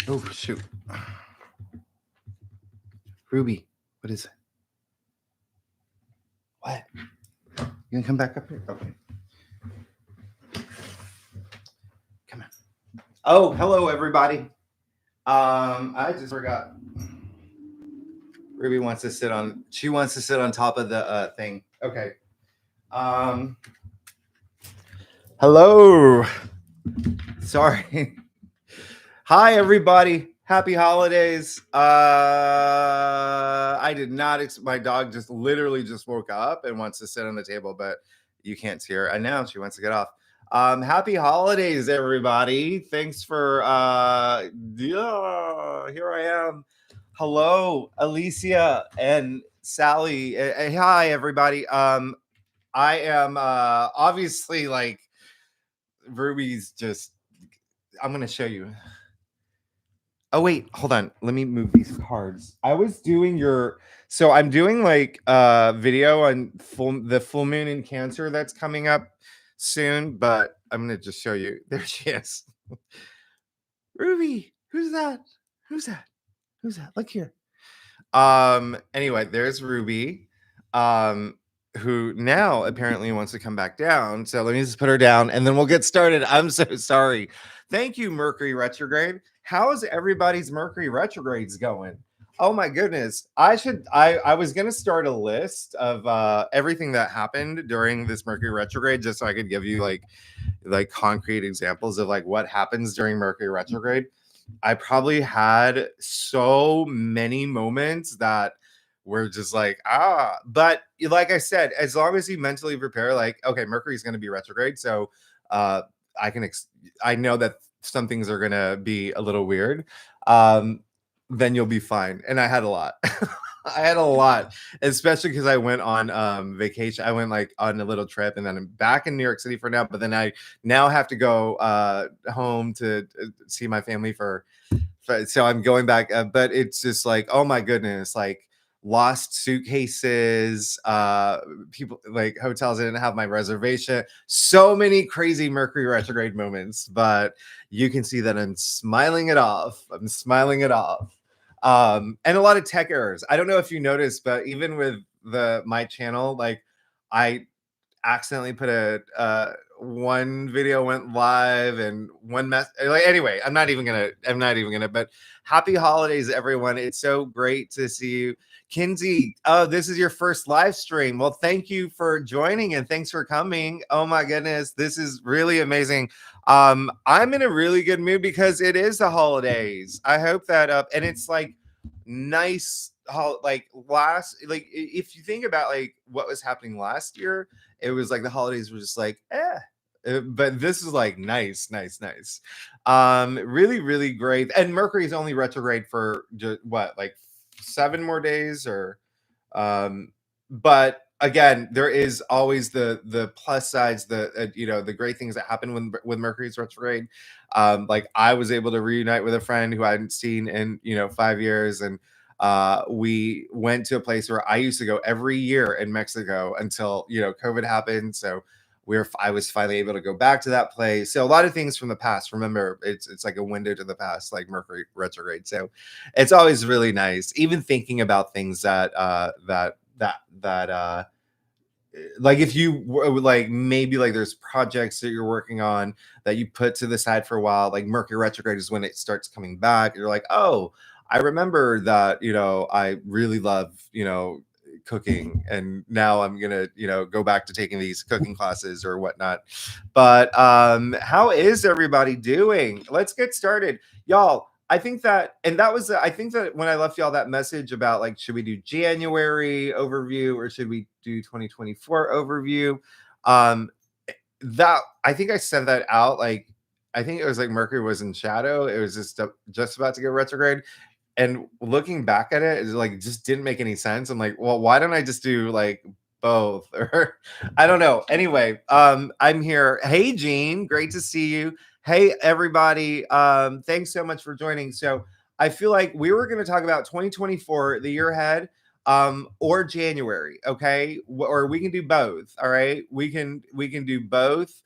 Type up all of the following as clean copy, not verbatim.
Oh, shoot. Ruby, what is it? What? You gonna come back up here? Okay. Come on. Oh, hello, everybody. I just forgot. Ruby wants to sit on. She wants to sit on top of the thing. Okay. Um. Hello. Sorry. Hi, everybody. Happy holidays. I did not. My dog just literally just woke up and wants to sit on the table, but you can't see her. And now she wants to get off. Happy holidays, everybody. Thanks for yeah, here I am. Hello, Alicia and Sally. Hi, everybody. I am obviously like Ruby's just I'm gonna show you. Oh wait, hold on. Let me move these cards. I was doing so I'm doing like video on the full moon in Cancer that's coming up soon, but I'm gonna just show you. There she is. Ruby, who's that? Who's that? Who's that? Look here. Anyway, there's Ruby. Who now apparently wants to come back down. So let me just put her down and then we'll get started. I'm so sorry. Thank you, Mercury retrograde. How is everybody's Mercury retrogrades going? Oh my goodness. I was gonna start a list of everything that happened during this Mercury retrograde just so I could give you like concrete examples of like what happens during Mercury retrograde. I probably had so many moments that were just like, but like I said, as long as you mentally prepare, like, okay, Mercury's going to be retrograde. So uh, I know that some things are going to be a little weird. Then you'll be fine. And I had a lot. I had a lot, especially because I went on vacation. I went like on a little trip and then I'm back in New York City for now. But then I now have to go home to see my family so I'm going back. But it's just like, oh my goodness, like lost suitcases, people like hotels I didn't have my reservation. So many crazy Mercury retrograde moments, but you can see that I'm smiling it off. I'm smiling it off. And a lot of tech errors. I don't know if you noticed, but even with my channel, like I accidentally put one video went live and one like anyway, I'm not even gonna, but happy holidays, everyone. It's so great to see you. Kinsey, oh, this is your first live stream. Well, thank you for joining and thanks for coming. Oh my goodness, this is really amazing. I'm in a really good mood because it is the holidays. I hope that and it's like nice like if you think about like what was happening last year, it was like the holidays were just like but this is like nice. Really, really great. And Mercury is only retrograde for what, like 7 more days or but again, there is always the plus sides, the great things that happen with Mercury's retrograde. Like I was able to reunite with a friend who I hadn't seen in 5 years, and we went to a place where I used to go every year in Mexico until COVID happened. So I was finally able to go back to that place. So a lot of things from the past. Remember, it's like a window to the past, like Mercury retrograde. So it's always really nice, even thinking about things that like if you like maybe like there's projects that you're working on that you put to the side for a while. Like Mercury retrograde is when it starts coming back. You're like, oh, I remember that I really love cooking, and now I'm gonna go back to taking these cooking classes or whatnot. But how is everybody doing? Let's get started, y'all. I think that when I left y'all that message about like, should we do January overview or should we do 2024 overview? That I think I sent that out. Like, I think it was like Mercury was in shadow. It was just about to go retrograde. And looking back at it, it like just didn't make any sense. I'm like, well, why don't I just do like both? Or I don't know. Anyway, I'm here. Hey, Jean, great to see you. Hey, everybody. Thanks so much for joining. So I feel like we were going to talk about 2024, the year ahead, or January. Okay. Or we can do both. All right. We can do both.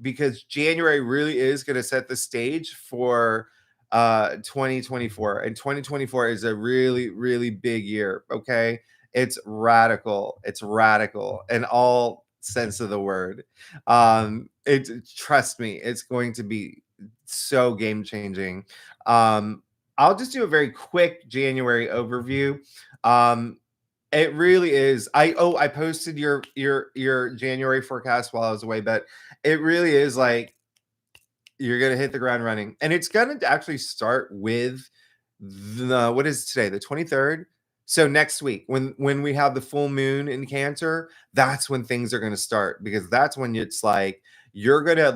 Because January really is going to set the stage for 2024, and 2024 is a really, really big year. Okay, it's radical. It's radical in all sense of the word. It trust me, it's going to be so game changing. um I'll just do a very quick January overview. um it really is. I posted your January forecast while I was away, but it really is like you're gonna hit the ground running, and it's gonna actually start with the what is today, the 23rd. So next week, when we have the full moon in Cancer, that's when things are gonna start, because that's when it's like you're gonna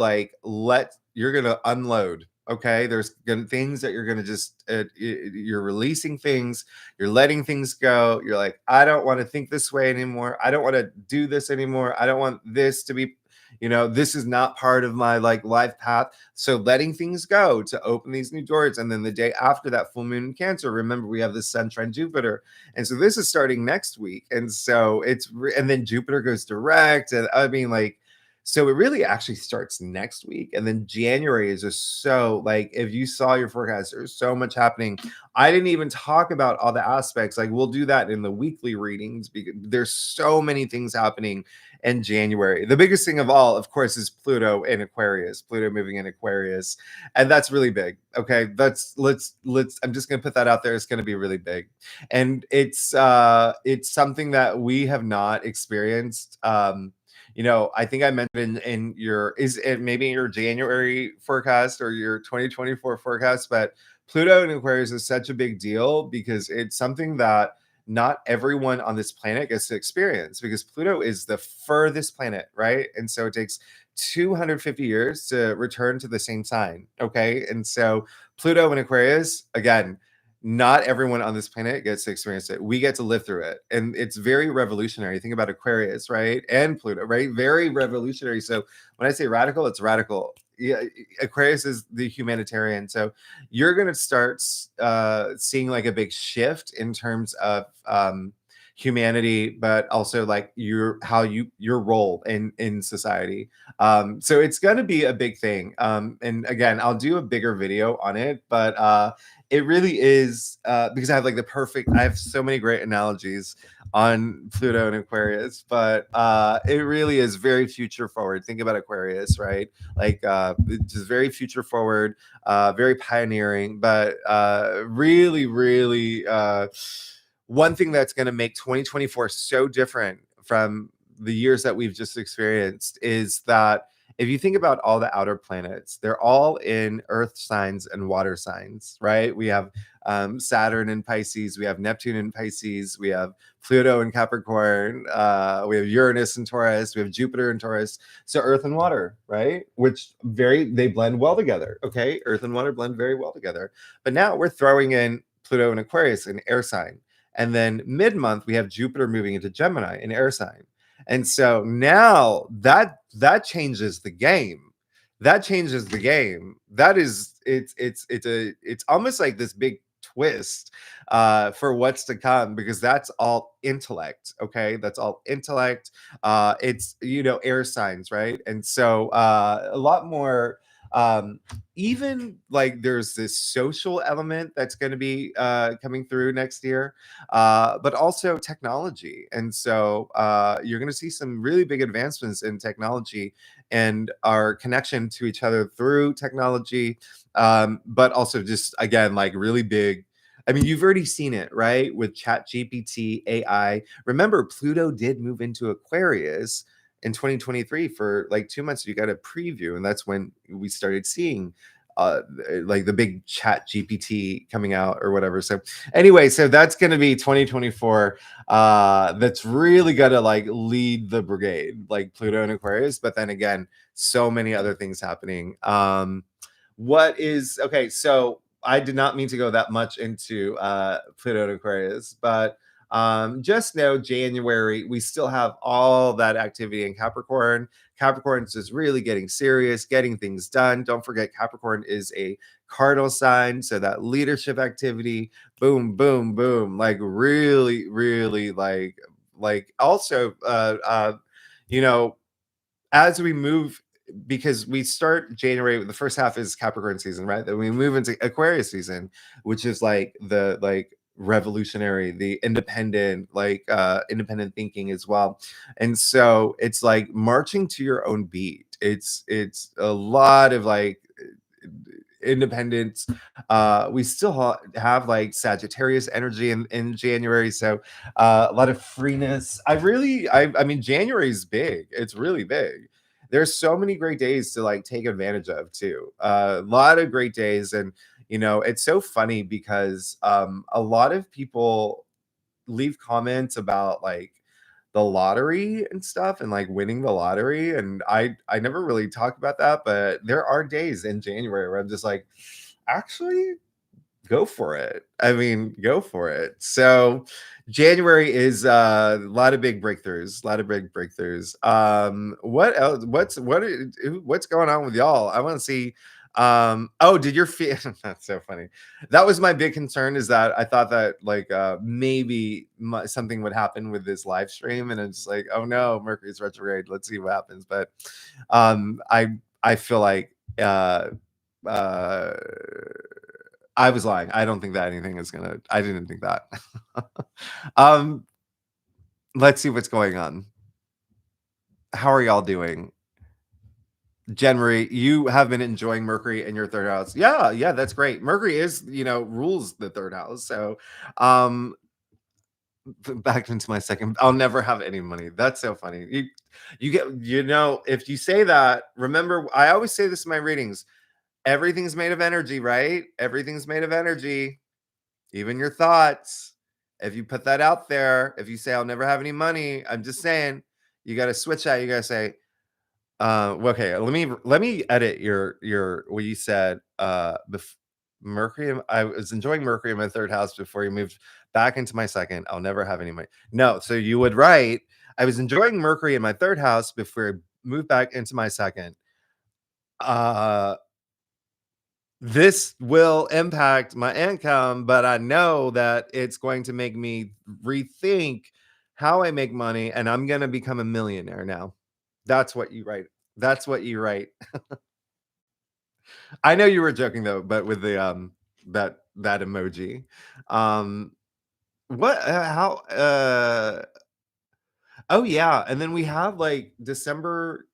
you're gonna unload. Okay, there's gonna things that you're gonna just you're releasing things, you're letting things go. You're like, I don't want to think this way anymore. I don't want to do this anymore. I don't want this to be, this is not part of my like life path. So letting things go to open these new doors. And then the day after that full moon in Cancer, remember we have this Sun trine Jupiter. And so this is starting next week. And so and then Jupiter goes direct. And I mean, like, so it really actually starts next week. And then January is just so, like, if you saw your forecast, there's so much happening. I didn't even talk about all the aspects. Like, we'll do that in the weekly readings because there's so many things happening in January. The biggest thing of all, of course, is Pluto in Aquarius. Pluto moving in Aquarius, and that's really big. Okay, let's. I'm just gonna put that out there. It's gonna be really big, and it's something that we have not experienced. I think I mentioned in your is it maybe in your January forecast or your 2024 forecast, but Pluto in Aquarius is such a big deal because it's something that not everyone on this planet gets to experience, because Pluto is the furthest planet, right? And so it takes 250 years to return to the same sign. Okay. And so Pluto in Aquarius, again, not everyone on this planet gets to experience it. We get to live through it. And it's very revolutionary. Think about Aquarius, right? And Pluto, right? Very revolutionary. So when I say radical, it's radical. Yeah, Aquarius is the humanitarian. So you're going to start seeing like a big shift in terms of humanity, but also like your role in society. So it's going to be a big thing. And again, I'll do a bigger video on it, but it really is because I have like I have so many great analogies on Pluto and Aquarius, but it really is very future forward. Think about Aquarius, right? Like it's just very future forward, very pioneering, but really, really one thing that's going to make 2024 so different from the years that we've just experienced is that if you think about all the outer planets, they're all in earth signs and water signs, right? We have Saturn in Pisces, we have Neptune in Pisces, we have Pluto in Capricorn, we have Uranus in Taurus, we have Jupiter in Taurus. So earth and water, right? Which they blend well together. Okay, earth and water blend very well together. But now we're throwing in Pluto and Aquarius, an air sign. And then mid-month, we have Jupiter moving into Gemini, an air sign. And so now that changes the game. That changes the game. That is it's almost like this big twist for what's to come, because that's all intellect. Okay, that's all intellect. It's air signs, right? And so a lot more. Even like there's this social element that's going to be coming through next year, but also technology. And so you're going to see some really big advancements in technology and our connection to each other through technology, but also just, again, like really big. I mean, you've already seen it, right? With Chat GPT, AI. Remember, Pluto did move into Aquarius in 2023 for like 2 months. You got a preview, and that's when we started seeing like the big Chat GPT coming out or whatever. So anyway, so that's going to be 2024. That's really going to like lead the brigade, like Pluto and Aquarius. But then again, so many other things happening. Okay, so I did not mean to go that much into Pluto and Aquarius, but just know January, we still have all that activity in Capricorn. Capricorn's is really getting serious, getting things done. Don't forget, Capricorn is a cardinal sign, so that leadership activity, boom, boom, boom, like really, really like also you know as we move because we start January, the first half is Capricorn season, right? Then we move into Aquarius season, which is like the revolutionary, the independent, independent thinking as well. And so it's like marching to your own beat. It's a lot of like independence. We still have like Sagittarius energy in January, so a lot of freeness. I mean, January is big. It's really big. There's so many great days to like take advantage of too. A lot of great days. And it's so funny because a lot of people leave comments about like the lottery and stuff, and like winning the lottery, and I never really talk about that, but there are days in January where I'm just like, actually, go for it. I mean, go for it. So January is a lot of big breakthroughs, a lot of big breakthroughs. What else? What's going on with y'all? I want to see. Oh, did your feet? That's so funny. That was my big concern, is that I thought that like maybe something would happen with this live stream, and it's like, oh no, Mercury's retrograde. Let's see what happens. But I feel like uh I was lying. I don't think that anything is gonna. I didn't think that. um, let's see what's going on. How are y'all doing? January, you have been enjoying Mercury in your third house. Yeah, yeah, that's great. Mercury is, rules the third house. So, um, back into my second. I'll never have any money. That's so funny. You get, if you say that, remember, I always say this in my readings. Everything's made of energy, right? Everything's made of energy. Even your thoughts. If you put that out there, if you say I'll never have any money, I'm just saying, you got to switch that. You got to say, okay, let me edit your what you said. Mercury, I was enjoying Mercury in my third house before you moved back into my second. I'll never have any money. No, so you would write, I was enjoying Mercury in my third house before I moved back into my second. This will impact my income, but I know that it's going to make me rethink how I make money, and I'm going to become a millionaire now. That's what you write. That's what you write. I know you were joking though, but with the that emoji. Um what how oh yeah, and then we have like December.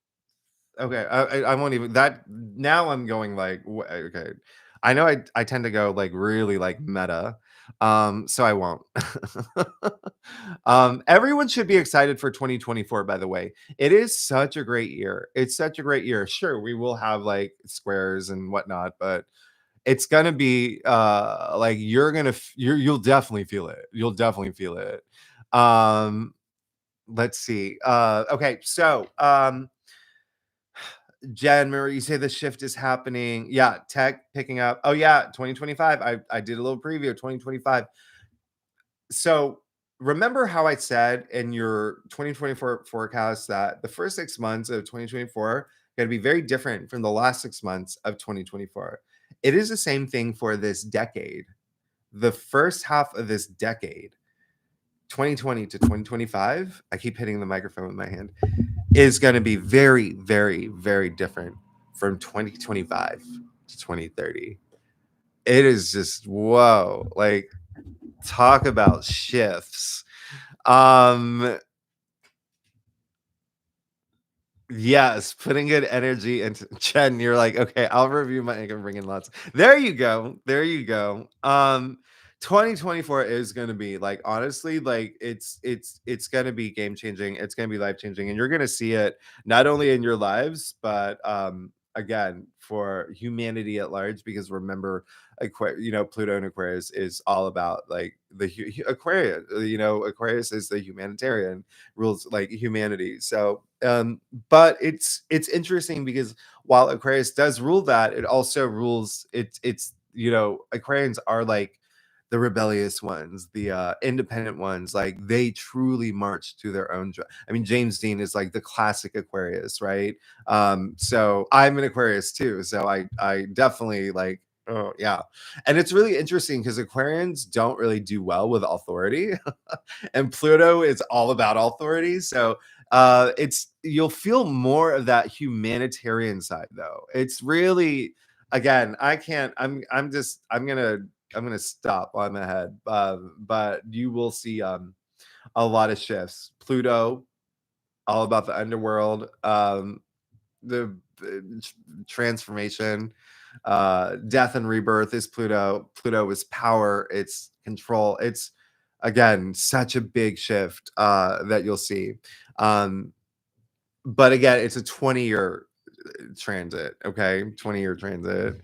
Okay, I won't even that now. I'm going like okay. I know I tend to go like really like meta, so I won't. Everyone should be excited for 2024. By the way, it is such a great year. It's such a great year. Sure, we will have like squares and whatnot, but it's gonna be like you'll definitely feel it. You'll definitely feel it. Um, let's see. Okay, so Jen, remember you say the shift is happening. Yeah, tech picking up. Oh yeah, 2025. I did a little preview of 2025. So remember how I said in your 2024 forecast that the first 6 months of 2024 are going to be very different from the last 6 months of 2024. It is the same thing for this decade. The first half of this decade, 2020 to 2025, I keep hitting the microphone with my hand, is going to be very, very, very different from 2025 to 2030. It is just whoa, like talk about shifts. Um Yes, putting good energy into Chen, you're like, okay, I'll review my income, bring in lots. There you go. There you go. 2024 is gonna be like honestly, like it's gonna be game changing, it's gonna be life changing, and you're gonna see it not only in your lives, but again for humanity at large, because remember, Pluto and Aquarius is all about like the Aquarius, Aquarius is the humanitarian, rules like humanity. So but it's interesting because while Aquarius does rule that, it also rules it's Aquarians are like the rebellious ones, the independent ones, like they truly march to their own I mean, James Dean is like the classic Aquarius, right? So I'm an Aquarius too, so I definitely like Oh, yeah. And it's really interesting because Aquarians don't really do well with authority. And Pluto is all about authority. So it's you'll feel more of that humanitarian side though. It's really again, I can't I'm gonna stop while I'm ahead. But you will see a lot of shifts. Pluto, all about the underworld. The transformation, death and rebirth is Pluto is power, it's control, it's again such a big shift that you'll see. But again, it's a 20-year transit. Okay, 20-year transit.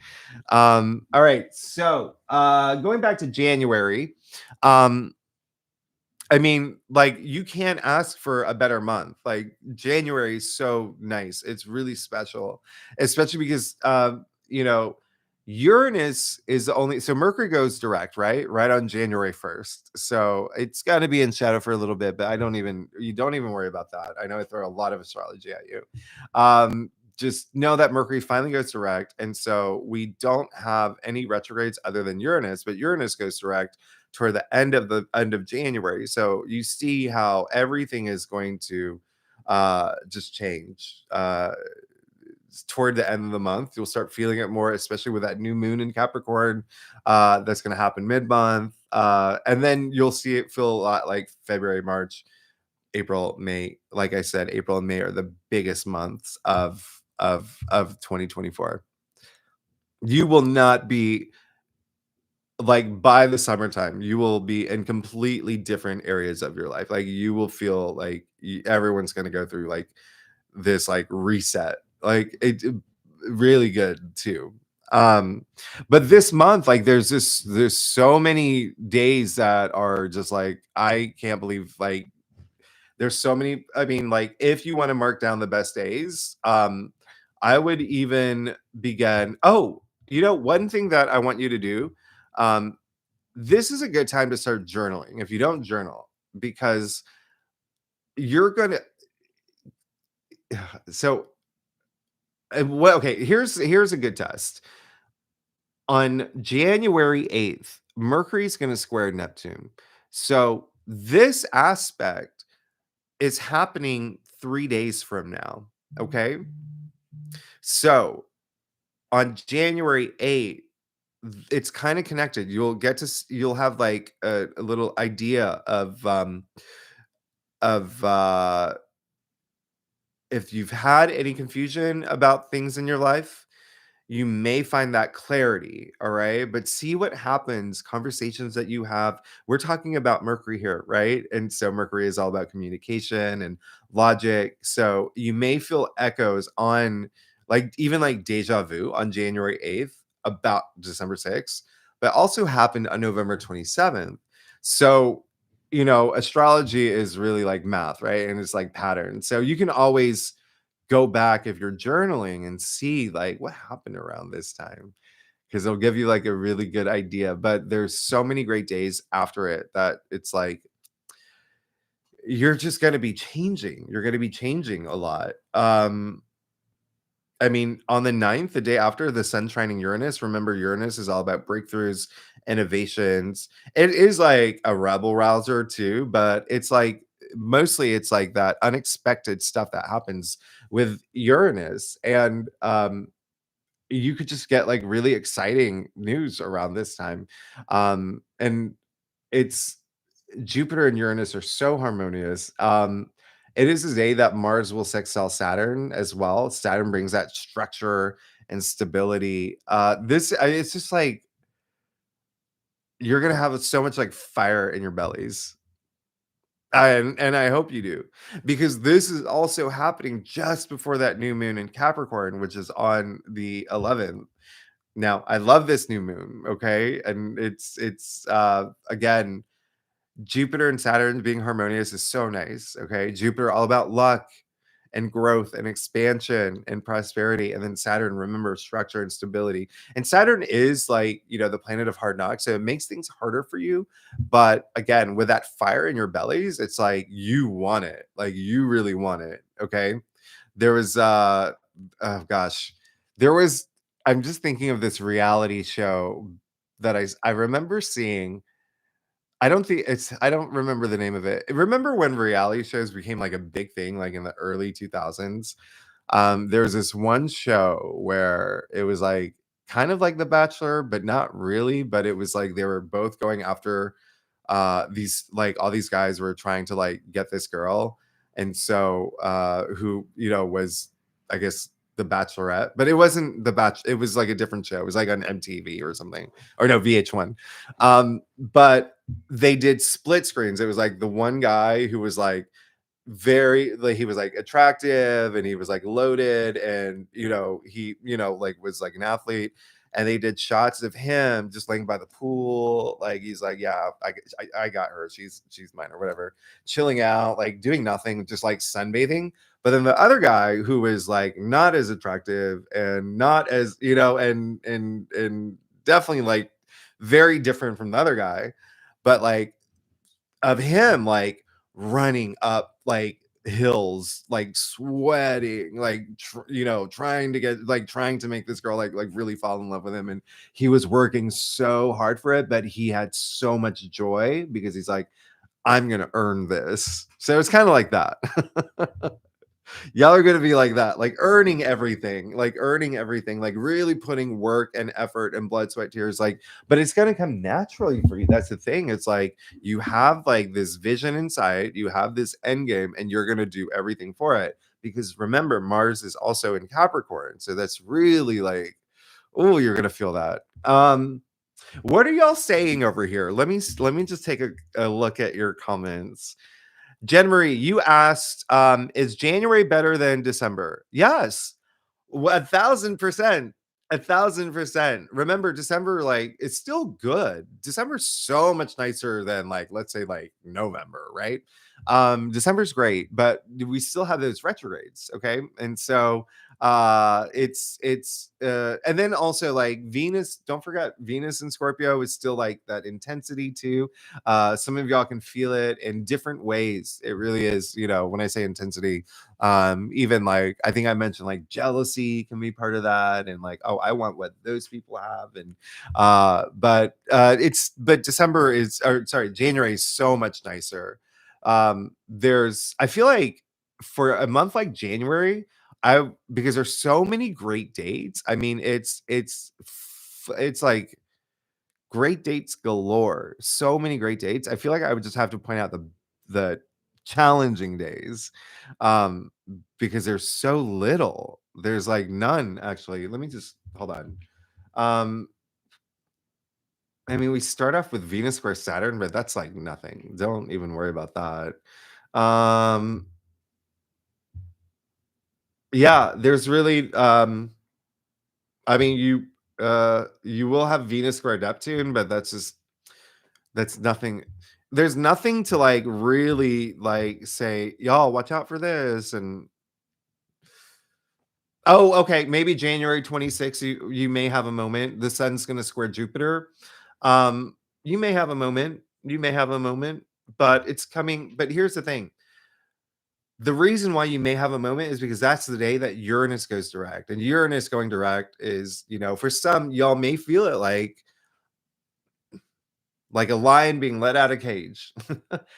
All right, so going back to January, um I mean, like, you can't ask for a better month. Like, January is so nice. It's really special, especially because, you know, Uranus is the only so Mercury goes direct, right? Right on January 1st. So it's got to be in shadow for a little bit, but you don't even worry about that. I know I throw a lot of astrology at you. Just know that Mercury finally goes direct. And so we don't have any retrogrades other than Uranus, but Uranus goes direct toward the end of January. So you see how everything is going to just change. Toward the end of the month, you'll start feeling it more, especially with that new moon in Capricorn. That's going to happen mid-month, and then you'll see it feel a lot like February, March, April, May. Like I said, April and May are the biggest months of 2024. You will not be like by the summertime, you will be in completely different areas of your life. Like you will feel like everyone's going to go through like this like reset. Like really good too. Um but this month like there's so many days that are just like I can't believe like there's so many. I mean, like if you want to mark down the best days, I would even begin. Oh, one thing that I want you to do, um, this is a good time to start journaling if you don't journal, because you're gonna so well, okay, here's a good test. On January 8th, Mercury's going to square Neptune. So this aspect is happening 3 days from now, okay? So on January 8th, it's kind of connected. You'll have like a little idea of if you've had any confusion about things in your life, you may find that clarity. All right. But see what happens, conversations that you have. We're talking about Mercury here, right? And so Mercury is all about communication and logic. So you may feel echoes on like even like deja vu on January 8th about December 6th, but also happened on November 27th. So, astrology is really like math, right? And it's like patterns. So you can always go back if you're journaling and see like what happened around this time, because it'll give you like a really good idea. But there's so many great days after it that it's like you're just going to be changing. You're going to be changing a lot. I mean, on the 9th, the day after the sun trining Uranus, remember Uranus is all about breakthroughs, innovations. It is like a rebel rouser too, but it's like mostly it's like that unexpected stuff that happens with Uranus. And you could just get like really exciting news around this time. And it's Jupiter and Uranus are so harmonious. It is a day that Mars will sextile Saturn as well. Saturn brings that structure and stability. It's just like you're gonna have so much like fire in your bellies. And I hope you do, because this is also happening just before that new moon in Capricorn, which is on the 11th. Now, I love this new moon, okay? And it's again, Jupiter and Saturn being harmonious is so nice. Okay. Jupiter, all about luck and growth and expansion and prosperity. And then Saturn, remember, structure and stability. And Saturn is like, the planet of hard knocks. So it makes things harder for you. But again, with that fire in your bellies, it's like you want it. Like you really want it. Okay. There was, oh gosh, there was I'm just thinking of this reality show that I remember seeing. I don't remember the name of it. Remember when reality shows became like a big thing, like in the early 2000s? There was this one show where it was like kind of like The Bachelor, but not really. But it was like they were both going after these, like, all these guys were trying to like get this girl, and so who, you know, was, I guess, the Bachelorette, but it wasn't the Batch. It was like a different show. It was like on MTV or something, or no, VH1. But they did split screens. It was like the one guy who was like very, like, he was like attractive and he was like loaded, and you know, he, you know, like was like an athlete, and they did shots of him just laying by the pool, like he's like, yeah, I got her, she's mine, or whatever, chilling out, like doing nothing, just like sunbathing. But then the other guy, who was like not as attractive and not as, you know, and definitely like very different from the other guy, but like of him like running up like hills, like sweating, like you know, trying to get, like trying to make this girl like really fall in love with him, and he was working so hard for it, but he had so much joy because he's like, I'm gonna earn this. So it's kind of like that. Y'all are gonna be like that, like earning everything, like really putting work and effort and blood, sweat, tears, like, but it's gonna come naturally for you. That's the thing. It's like you have like this vision inside, you have this end game, and you're gonna do everything for it. Because remember, Mars is also in Capricorn, so that's really like, oh, you're gonna feel that. What are y'all saying over here? Let me just take a look at your comments. Jen Marie, you asked, is January better than December? Yes, 1,000%. 1,000%. Remember, December, like, it's still good. December's so much nicer than, like, let's say, like November, right? December's great, but we still have those retrogrades, okay? And so and then also like Venus, don't forget Venus in Scorpio is still like that intensity too. Some of y'all can feel it in different ways. It really is, you know, when I say intensity, even like, I think I mentioned like jealousy can be part of that, and like, oh, I want what those people have. And but December is, or sorry, January is so much nicer. There's, I feel like for a month like January, because there's so many great dates. I mean, it's like great dates galore. So many great dates. I feel like I would just have to point out the challenging days, um, because there's so little. There's like none actually. Let me just hold on. Um, I mean, we start off with Venus square Saturn, but that's like nothing. Don't even worry about that. Yeah, there's really I mean, you will have Venus square Neptune, but that's nothing. There's nothing to like really like say, y'all watch out for this. And oh, okay, maybe January 26th, you may have a moment. The sun's gonna square Jupiter. You may have a moment. You may have a moment, but it's coming. But here's the thing. The reason why you may have a moment is because that's the day that Uranus goes direct. And Uranus going direct is, you know, for some, y'all may feel it like a lion being let out of cage,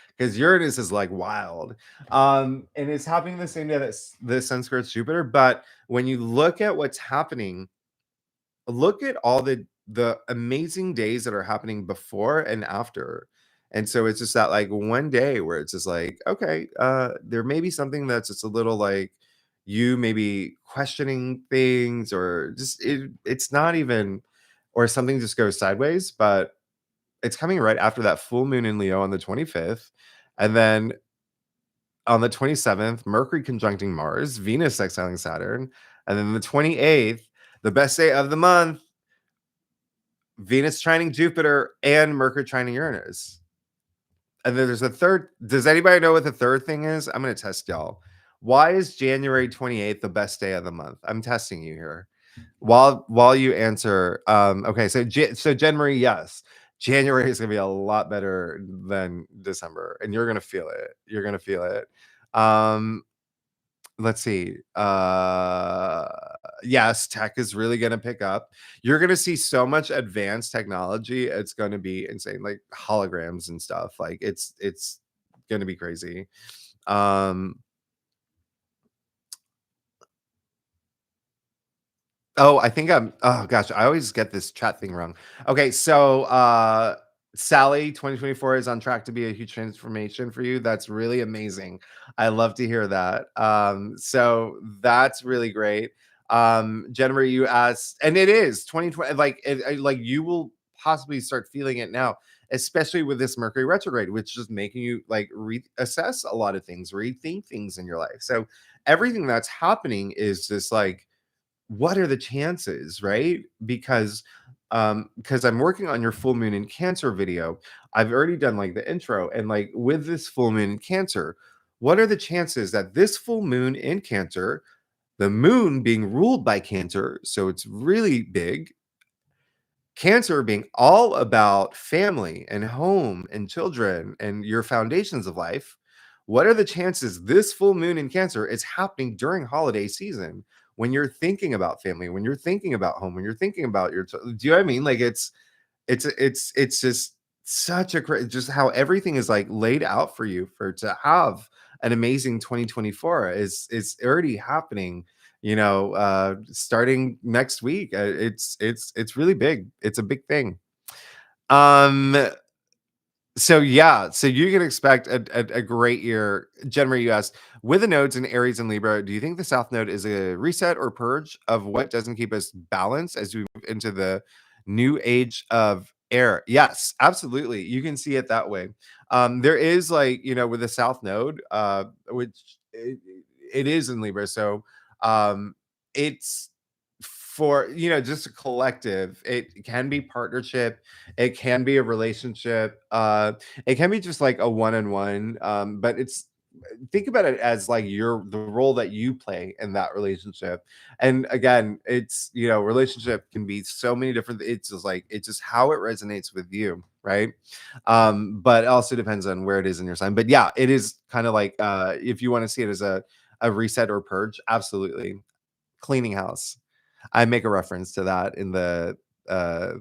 because Uranus is like wild. And it's happening the same day that the sun squares Jupiter. But when you look at what's happening, look at all the amazing days that are happening before and after. And so it's just that like one day where it's just like, okay, there may be something that's just a little like, you maybe questioning things, or just it's not even, or something just goes sideways. But it's coming right after that full moon in Leo on the 25th. And then on the 27th, Mercury conjuncting Mars, Venus exiling Saturn. And then the 28th, the best day of the month, Venus trining Jupiter and Mercury trining Uranus. And then there's a third. Does anybody know what the third thing is? I'm going to test y'all. Why is January 28th the best day of the month? I'm testing you here. While you answer, okay, so Jen Marie, yes, January is gonna be a lot better than December, and you're gonna feel it. You're gonna feel it. Um, let's see. Yes, tech is really going to pick up. You're going to see so much advanced technology. It's going to be insane, like holograms and stuff. Like it's going to be crazy. Um, Oh, I think I'm oh gosh, I always get this chat thing wrong. Okay, so Sally 2024 is on track to be a huge transformation for you. That's really amazing. I love to hear that. So that's really great. Jennifer, you asked, and it is 2020, like you will possibly start feeling it now, especially with this Mercury retrograde, which is making you like reassess a lot of things, rethink things in your life. So everything that's happening is just like what are the chances, right? Because I'm working on your full moon in Cancer video. I've already done like the intro, and like with this full moon in Cancer, what are the chances that this full moon in Cancer, the moon being ruled by Cancer, so it's really big, Cancer being all about family and home and children and your foundations of life. What are the chances this full moon in Cancer is happening during holiday season when you're thinking about family, when you're thinking about home, when you're thinking about your do you know what I mean? Like it's just such a just how everything is like laid out for you for to have an amazing 2024 is already happening, starting next week. It's really big. It's a big thing. um so yeah, so you can expect a great year. Generally, you asked, with the nodes in Aries and Libra, do you think the South Node is a reset or purge of what doesn't keep us balanced as we move into the new age of air? Yes, absolutely. You can see it that way. There is like, with the South Node, which it is in Libra. So it's for, just a collective. It can be partnership, it can be a relationship. It can be just like a one-on-one. But it's think about it as like the role that you play in that relationship. And again, it's relationship can be so many different. It's just how it resonates with you, right? But it also depends on where it is in your sign. But yeah, it is kind of like if you want to see it as a reset or purge, absolutely. Cleaning house. I make a reference to that in the uh,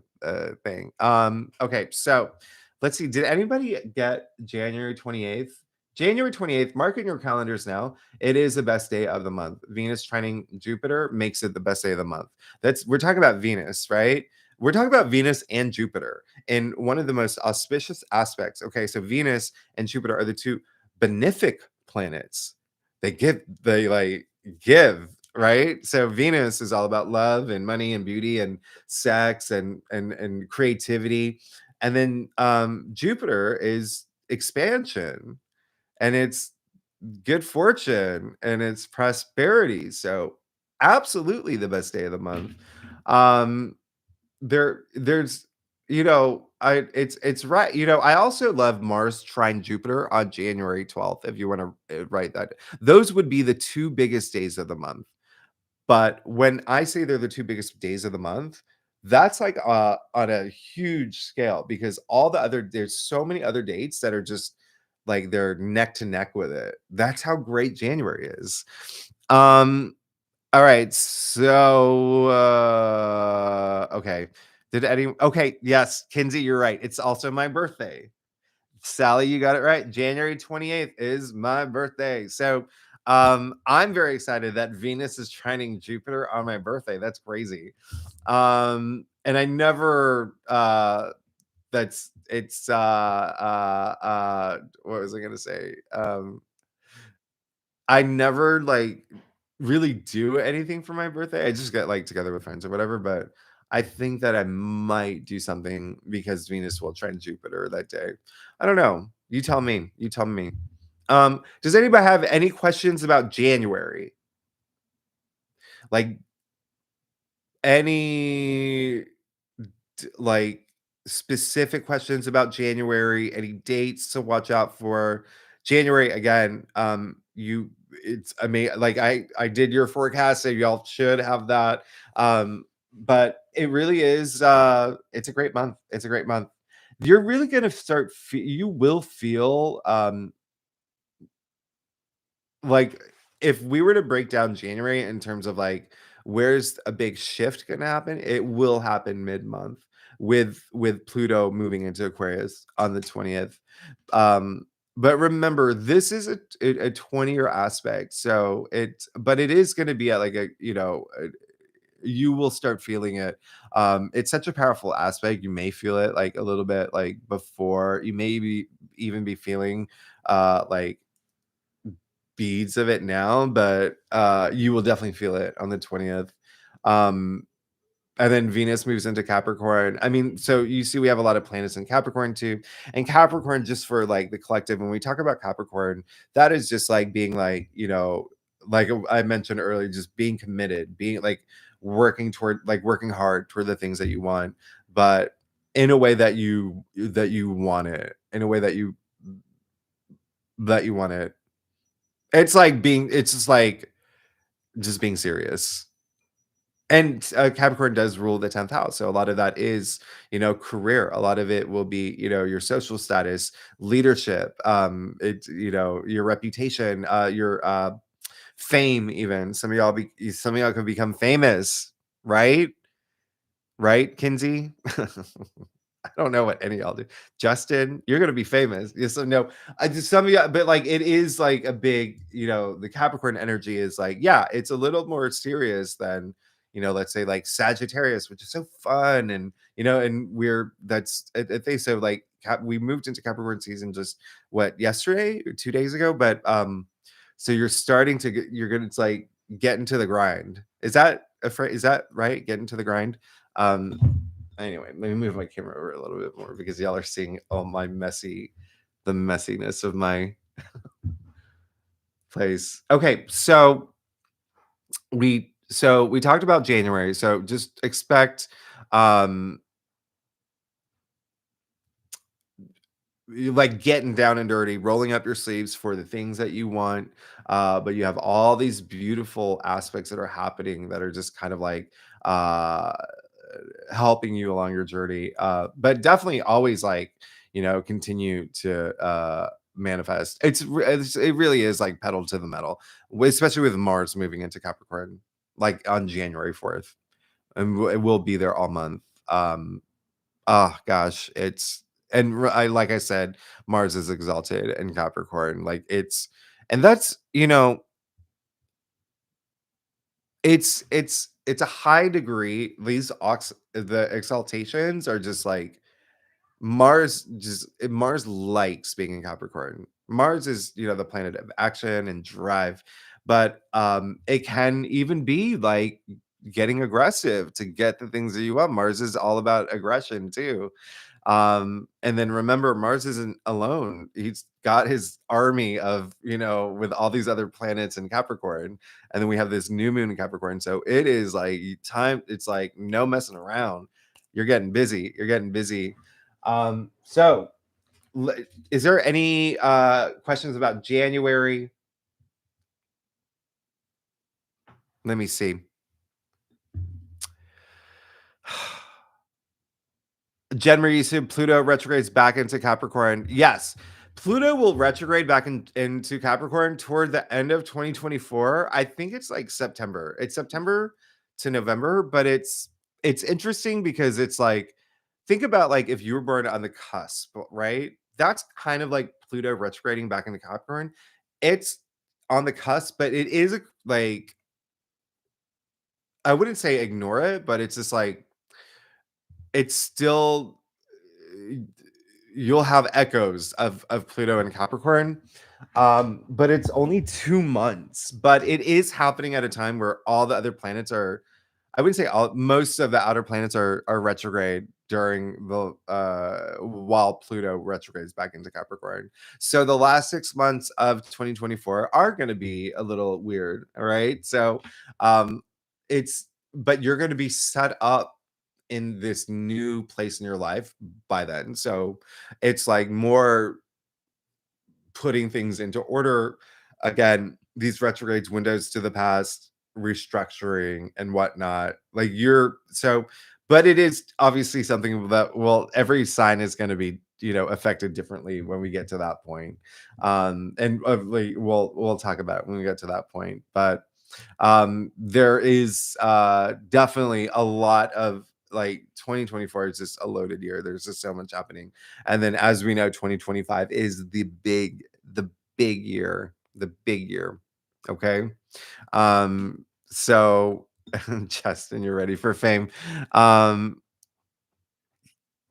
thing. Okay, so let's see. Did anybody get January 28th? January 28th, mark in your calendars now. It is the best day of the month. Venus trining Jupiter makes it the best day of the month. We're talking about Venus, right? We're talking about Venus and Jupiter in one of the most auspicious aspects. Okay, so Venus and Jupiter are the two benefic planets. They like give, right? So Venus is all about love and money and beauty and sex and creativity. And then Jupiter is expansion, and it's good fortune, and it's prosperity. So absolutely the best day of the month. Um there's I it's right. I also love Mars trine Jupiter on January 12th, if you want to write that. Those would be the two biggest days of the month. But when I say they're the two biggest days of the month, that's like on a huge scale, because there's so many other dates that are just like they're neck to neck with it. That's how great January is. All right. So okay. Okay, yes, Kinsey, you're right. It's also my birthday. Sally, you got it right. January 28th is my birthday. So I'm very excited that Venus is trining Jupiter on my birthday. That's crazy. And I never that's it's what was I gonna say? I never like really do anything for my birthday. I just get like together with friends or whatever, but I think that I might do something because Venus will trine Jupiter that day. I don't know. You tell me. You tell me. Does anybody have any questions about January? Like any like specific questions about January, any dates to watch out for? January again, you it's I mean, like I did your forecast, so y'all should have that. But it really is it's a great month. It's a great month. You're really gonna you will feel like if we were to break down January in terms of like where's a big shift going to happen, it will happen mid-month with Pluto moving into Aquarius on the 20th. Um, but remember, this is a 20-year aspect, so it is going to be at like a you will start feeling it. It's such a powerful aspect. You may feel it like a little bit like before. You may be even be feeling like beads of it now, but you will definitely feel it on the 20th. Um, and then Venus moves into Capricorn. I mean, so you see, we have a lot of planets in Capricorn too. And Capricorn, just for like the collective, when we talk about Capricorn, that is just like being like, like I mentioned earlier, just being committed, being like working hard toward the things that you want, but in a way that you want it, in a way that you want it. It's just being serious. And Capricorn does rule the 10th house. So a lot of that is, career. A lot of it will be, your social status, leadership, your reputation, your fame, even. Some of y'all can become famous, right? Right, Kinsey? I don't know what any of y'all do. Justin, you're gonna be famous. Yes, so no, I just some of you, but like it is like a big, the Capricorn energy is like, yeah, it's a little more serious than, let's say like Sagittarius, which is so fun and and I think so like we moved into Capricorn season just yesterday or 2 days ago, but so you're starting to you're gonna it's like get into the grind. Is that right? Get into the grind. Anyway, let me move my camera over a little bit more because y'all are seeing all the messiness of my place. Okay, so we talked about January. So just expect um you like getting down and dirty, rolling up your sleeves for the things that you want. But you have all these beautiful aspects that are happening that are just kind of like uh helping you along your journey. But definitely always like, continue to manifest. It really is like pedal to the metal, especially with Mars moving into Capricorn, like on January 4th. And it will be there all month. Oh gosh, like I said, Mars is exalted in Capricorn. Like and that's, it's a high degree. The exaltations are just like Mars likes being in Capricorn. Mars is, the planet of action and drive, but it can even be like getting aggressive to get the things that you want. Mars is all about aggression too. And then remember, Mars isn't alone. He's got his army of, with all these other planets in Capricorn. And then we have this new moon in Capricorn. So it is like it's like no messing around. You're getting busy. You're getting busy. So is there any questions about January? Let me see. Jen Marie, you said Pluto retrogrades back into Capricorn. Yes, Pluto will retrograde back into Capricorn toward the end of 2024. I think it's like September. It's September to November, but it's interesting because it's like think about like if you were born on the cusp, right? That's kind of like Pluto retrograding back into Capricorn. It's on the cusp, but it is like I wouldn't say ignore it, but it's just like it's still you'll have echoes of Pluto and Capricorn. But it's only 2 months, but it is happening at a time where all the other planets are, I wouldn't say most of the outer planets are retrograde during the while Pluto retrogrades back into Capricorn. So the last 6 months of 2024 are going to be a little weird. All right. So um it's but you're going to be set up in this new place in your life by then. So it's like more putting things into order. Again, these retrogrades, windows to the past, restructuring and whatnot. Like but it is obviously something that, well, every sign is going to be affected differently when we get to that point. And like, we'll talk about it when we get to that point. But there is definitely a lot of, like, 2024 is just a loaded year. There's just so much happening. And then, as we know, 2025 is the big year, the big year. Okay. So Justin, you're ready for fame.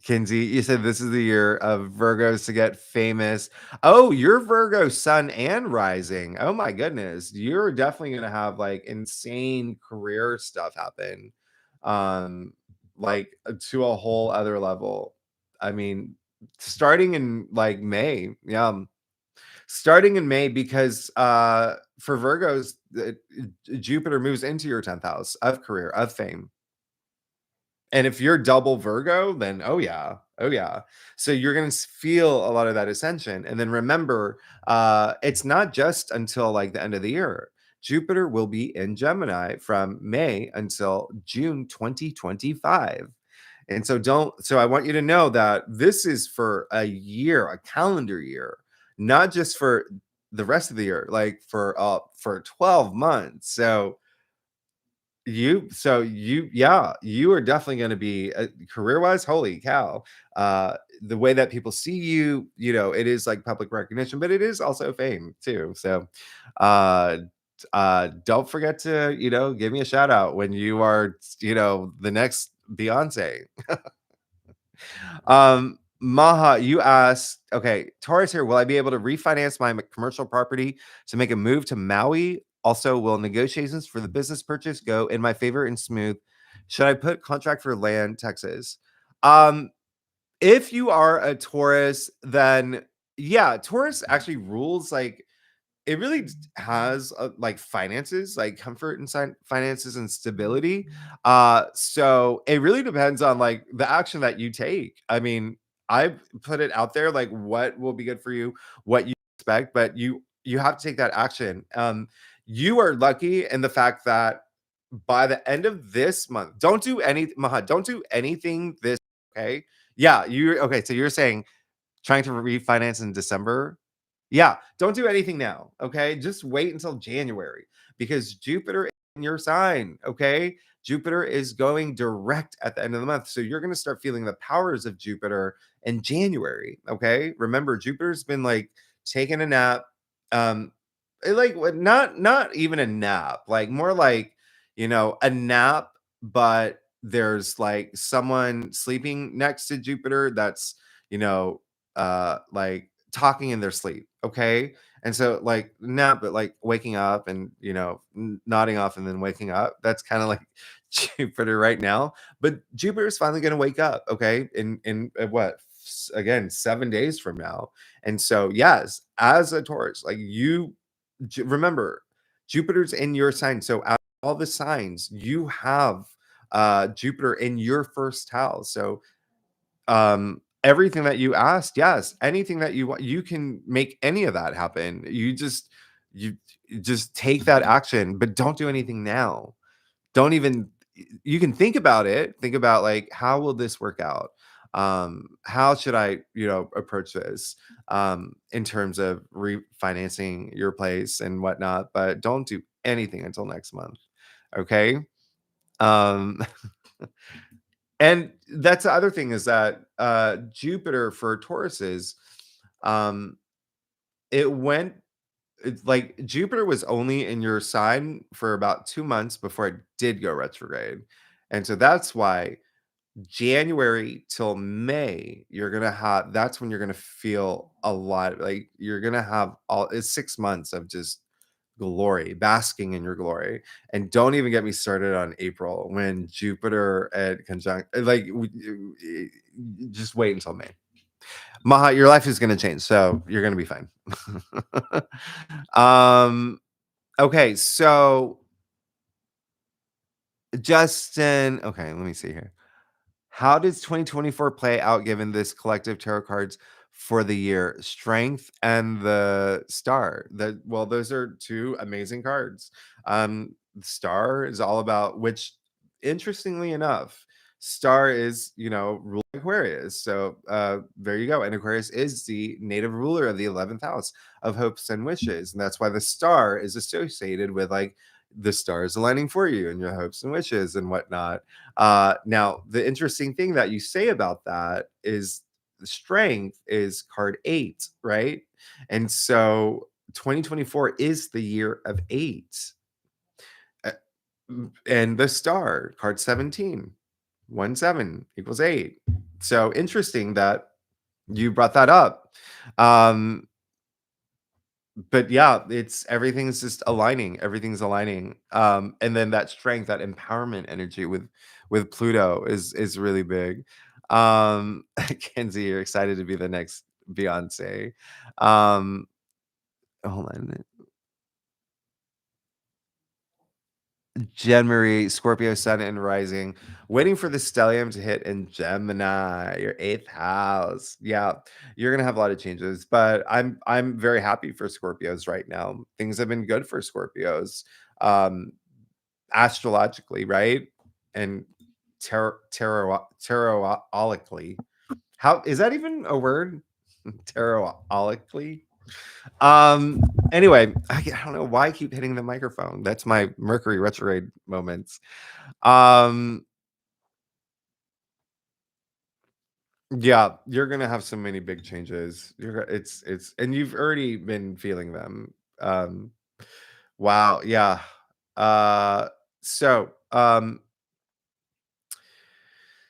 Kinsey, you said this is the year of Virgos to get famous. Oh, you're Virgo sun and rising. Oh my goodness. You're definitely gonna have like insane career stuff happen. Like to a whole other level. I mean, starting in like May. Yeah. Starting in May, because for Virgos, Jupiter moves into your 10th house of career, of fame. And if you're double Virgo, then oh yeah, oh yeah. So you're gonna feel a lot of that ascension. And then remember, it's not just until like the end of the year. Jupiter will be in Gemini from May until June 2025. And so I want you to know that this is for a year, a calendar year, not just for the rest of the year, like for 12 months. You are definitely going to be career wise, holy cow. The way that people see you, it is like public recognition, but it is also fame too. So uh don't forget to give me a shout out when you are the next Beyonce. Maha, you asked, okay, Taurus here, will I be able to refinance my commercial property to make a move to Maui? Also, will negotiations for the business purchase go in my favor and smooth? Should I put contract for land, Texas? If you are a Taurus, then yeah, Taurus actually rules like it really has like finances, like comfort inside finances and stability. So it really depends on like the action that you take. I mean, I put it out there like what will be good for you, what you expect, but you have to take that action. You are lucky in the fact that by the end of this month, don't do any Maha, don't do anything this. Okay, yeah, you okay. So you're saying trying to refinance in December. Yeah, don't do anything now. Okay, just wait until January, because Jupiter is in your sign. Okay, Jupiter is going direct at the end of the month, so you're going to start feeling the powers of Jupiter in January. Okay, remember Jupiter's been like taking a nap. Like not even a nap, like more like a nap, but there's like someone sleeping next to Jupiter that's like talking in their sleep. Okay. And so like nap, but like waking up and nodding off and then waking up. That's kind of like Jupiter right now. But Jupiter is finally going to wake up. Okay. In what, again, 7 days from now. And so yes, as a Taurus, like remember, Jupiter's in your sign. So out of all the signs, you have Jupiter in your first house. So everything that you asked, yes, anything that you want, you can make any of that happen. You just take that action, but don't do anything now. Don't even, you can think about it, think about like, how will this work out? How should I approach this in terms of refinancing your place and whatnot, but don't do anything until next month. Okay. um And that's the other thing, is that Jupiter for Tauruses, um, it's like Jupiter was only in your sign for about 2 months before it did go retrograde. And so that's why January till May, that's when you're gonna feel a lot, like you're gonna have all it's 6 months of just glory, basking in your glory. And don't even get me started on April when Jupiter at conjunct, just wait until May. Maha, your life is gonna change, so you're gonna be fine. um, okay, so Justin, okay, let me see here. How does 2024 play out given this collective tarot cards for the year? Strength and the Star. Those are two amazing cards. The Star is all about, which interestingly enough, Star is, you know, ruling Aquarius. So there you go. And Aquarius is the native ruler of the 11th house of hopes and wishes. And that's why the star is associated with like the stars aligning for you and your hopes and wishes and whatnot. Now, the interesting thing that you say about that is the strength is card 8, right? And so 2024 is the year of 8. Uh, And the star, card 17, 1 7 equals 8. So interesting that you brought that up. But yeah, it's everything's just aligning. Everything's aligning. And then that strength, that empowerment energy with Pluto is really big. Kenzie, you're excited to be the next Beyonce. Um, hold on. Jen Marie, Scorpio Sun and Rising, waiting for the stellium to hit in Gemini, your 8th house. Yeah, you're gonna have a lot of changes, but I'm very happy for Scorpios right now. Things have been good for Scorpios, um, astrologically, right? And tarotically. How is that even a word? Tarotically. Anyway, I don't know why I keep hitting the microphone. That's my Mercury retrograde moments. Um, yeah, you're gonna have so many big changes. It's and you've already been feeling them. Wow, yeah. So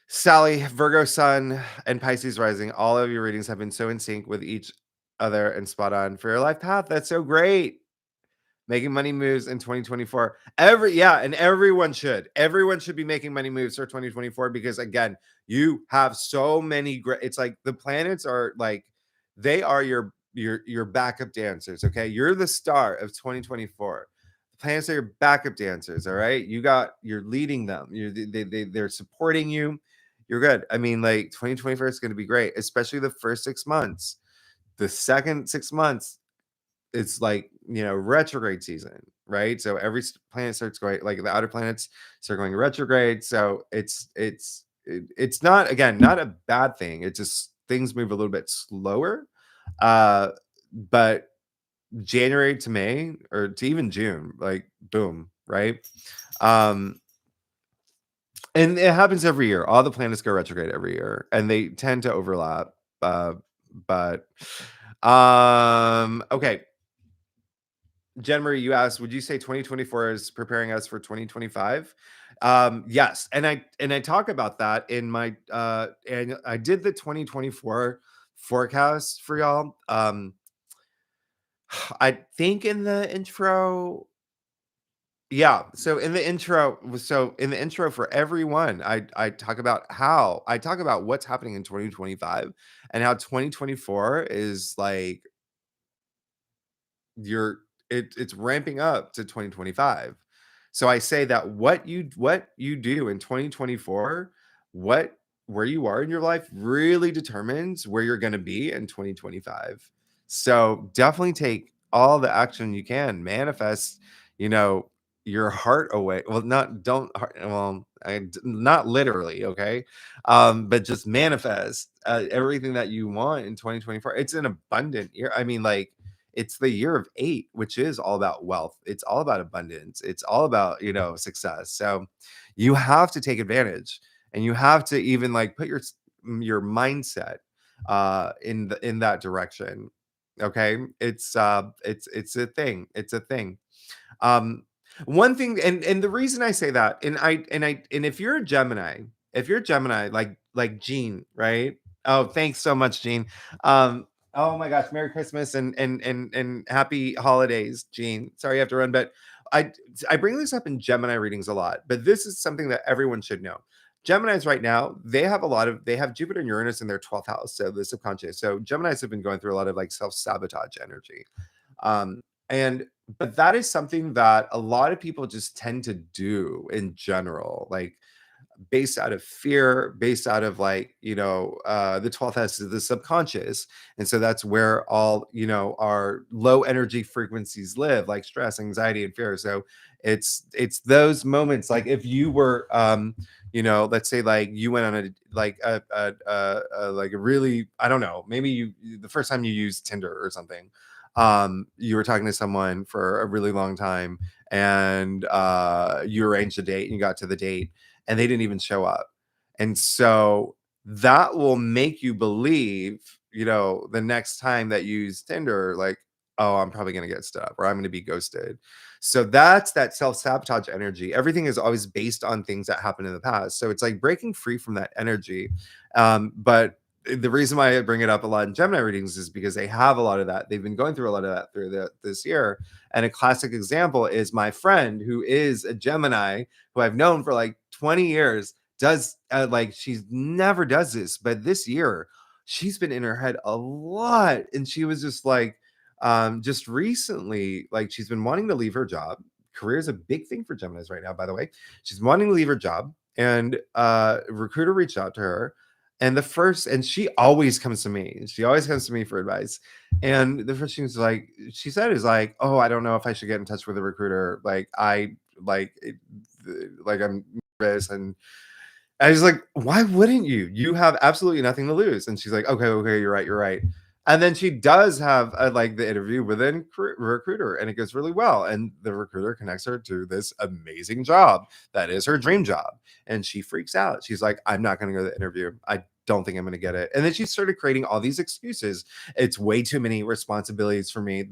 Sally, Virgo Sun, and Pisces Rising, all of your readings have been so in sync with each other and spot on for your life path. That's so great. Making money moves in 2024. And everyone should be making money moves for 2024 because again, you have so many great. It's like the planets are like they are your backup dancers. Okay, you're the star of 2024. The planets are your backup dancers. All right, you're leading them. They're supporting you. You're good. I mean, like 2024 is going to be great, especially the first 6 months. The second 6 months, it's like, you know, retrograde season, right? So every planet starts going, like the outer planets start going retrograde. So it's not, again, not a bad thing. It's just things move a little bit slower. But January to May or to even June, like boom, right? um and it happens every year. All the planets go retrograde every year and they tend to overlap. But okay, Jen Marie, you asked, would you say 2024 is preparing us for 2025? Yes, and I talk about that in my and I did the 2024 forecast for y'all. I think in the intro, yeah. So in the intro for everyone, I talk about what's happening in 2025 and how 2024 is like it's ramping up to 2025. So I say that what you do in 2024, what where you are in your life really determines where you're going to be in 2025. So definitely take all the action you can, manifest, you know, your heart away. Well, not don't well, not literally, okay? But just manifest everything that you want in 2024. It's an abundant year. I mean, like it's the year of 8, which is all about wealth. It's all about abundance. It's all about, you know, success. So you have to take advantage and you have to even like put your mindset in that direction. Okay? It's a thing. It's a thing. Um, one thing, and the reason I say that, and if you're a Gemini, like Jean, right? Oh, thanks so much, Jean. Oh my gosh, Merry Christmas and happy holidays, Jean. Sorry you have to run, but I I bring this up in Gemini readings a lot, but this is something that everyone should know. Geminis right now, they have Jupiter and Uranus in their 12th house, so the subconscious. So Geminis have been going through a lot of like self-sabotage energy. Um, and but that is something that a lot of people just tend to do in general. Like based out of fear, based out of like, the 12th house is the subconscious. And so that's where all, our low energy frequencies live, like stress, anxiety, and fear. So it's those moments, like if you were, let's say like you went on like a really, I don't know, maybe the first time you used Tinder or something, you were talking to someone for a really long time, and you arranged a date and you got to the date and they didn't even show up. And so that will make you believe, the next time that you use Tinder, like, oh, I'm probably going to get stood up, or I'm going to be ghosted. So that's that self-sabotage energy. Everything is always based on things that happened in the past. So it's like breaking free from that energy. But the reason why I bring it up a lot in Gemini readings is because they have a lot of that. They've been going through a lot of that through this year. And a classic example is my friend who is a Gemini, who I've known for like 20 years, does like, she's never does this, but this year she's been in her head a lot. And she was just like, just recently, like, she's been wanting to leave her job. Career is a big thing for Geminis right now, by the way. She's wanting to leave her job, and a recruiter reached out to her. And she always comes to me. She always comes to me for advice. And the first thing she said is like, oh, I don't know if I should get in touch with a recruiter. Like, I'm nervous. And I was like, why wouldn't you? You have absolutely nothing to lose. And she's like, okay, you're right, you're right. And then she does have like the interview with a recruiter, and it goes really well. And the recruiter connects her to this amazing job that is her dream job. And she freaks out. She's like, I'm not going to go to the interview. I don't think I'm going to get it. And then she started creating all these excuses. It's way too many responsibilities for me.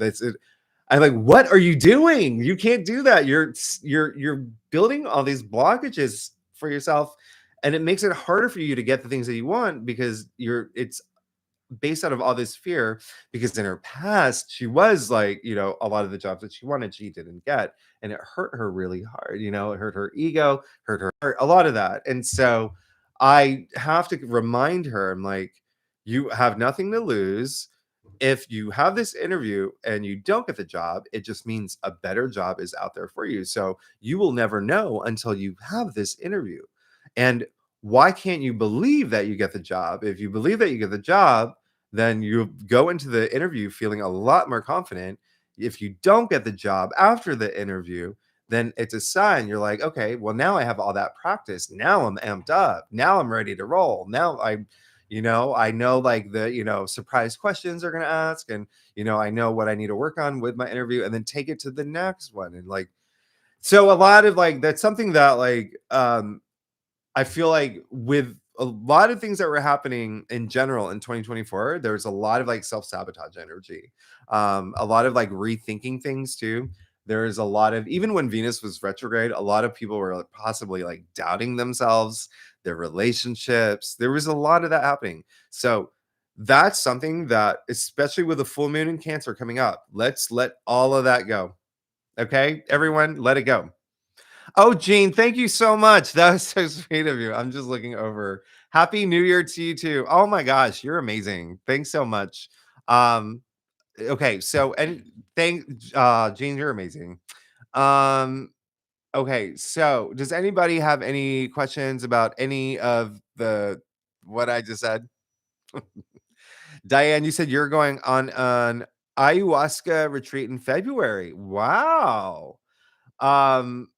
I'm like, what are you doing? You can't do that. You're building all these blockages for yourself, and it makes it harder for you to get the things that you want, because it's based out of all this fear. Because in her past, she was like, a lot of the jobs that she wanted, she didn't get, and it hurt her really hard. It hurt her ego, hurt her heart, a lot of that. And so I have to remind her, I'm like, you have nothing to lose. If you have this interview and you don't get the job, it just means a better job is out there for you. So you will never know until you have this interview. And why can't you believe that you get the job? If you believe that you get the job, then you go into the interview feeling a lot more confident. If you don't get the job after the interview, then it's a sign. You're like, okay, well, now I have all that practice. Now I'm amped up. Now I'm ready to roll. Now I know like the, surprise questions are going to ask, and, I know what I need to work on with my interview, and then take it to the next one. And like, so a lot of like, that's something that like, I feel like with a lot of things that were happening in general in 2024, there's a lot of like self-sabotage energy. A lot of like rethinking things too. There's a lot of, even when Venus was retrograde, a lot of people were like possibly like doubting themselves, their relationships. There was a lot of that happening. So that's something that, especially with the full moon in Cancer coming up, let's let all of that go. Okay, everyone, let it go. Oh, Jean, thank you so much. That was so sweet of you. I'm just looking over. Happy New Year to you too. Oh my gosh, you're amazing. Thanks so much. Um, okay, so and thank Jean, you're amazing. Um, okay, so does anybody have any questions about any of the what I just said? Diane, you said you're going on an ayahuasca retreat in February. Wow. Um,